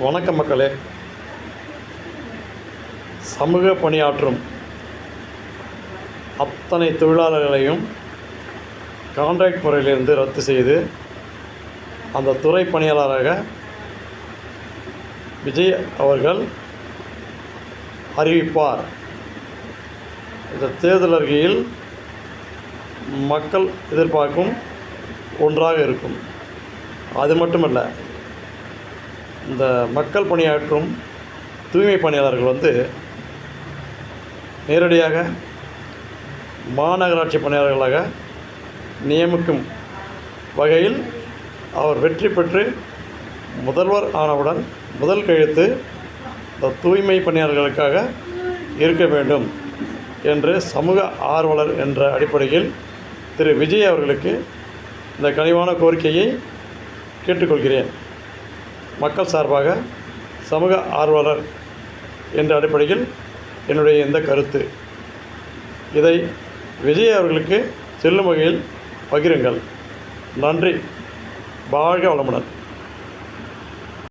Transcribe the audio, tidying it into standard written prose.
வணக்கம் மக்களே. சமூக பணியாற்றும் அத்தனை தொழிலாளர்களையும் கான்ட்ராக்ட் முறையிலிருந்து ரத்து செய்து அந்த துறை பணியாளராக விஜய் அவர்கள் அறிவிப்பார். இந்த தேர்தல் அறிக்கையில் மக்கள் எதிர்பார்க்கும் ஒன்றாக இருக்கும். அது மட்டுமல்ல, இந்த மக்கள் பணியாற்றும் தூய்மை பணியாளர்கள் நேரடியாக மாநகராட்சி பணியாளர்களாக நியமிக்கும் வகையில் அவர் வெற்றி பெற்று முதல்வர் ஆனவுடன் முதல் கையெழுத்து இந்த தூய்மை பணியாளர்களுக்காக இருக்க வேண்டும் என்று சமூக ஆர்வலர் என்ற அடிப்படையில் திரு விஜய் அவர்களுக்கு இந்த கனிவான கோரிக்கையை கேட்டுக்கொள்கிறேன். மக்கள் சார்பாக சமூக ஆர்வலர் என்ற அடிப்படையில் என்னுடைய இந்த கருத்து. இதை விஜய் அவர்களுக்கு செல்லும் வகையில் பகிருங்கள். நன்றி. வாழ்க வளமுடன்.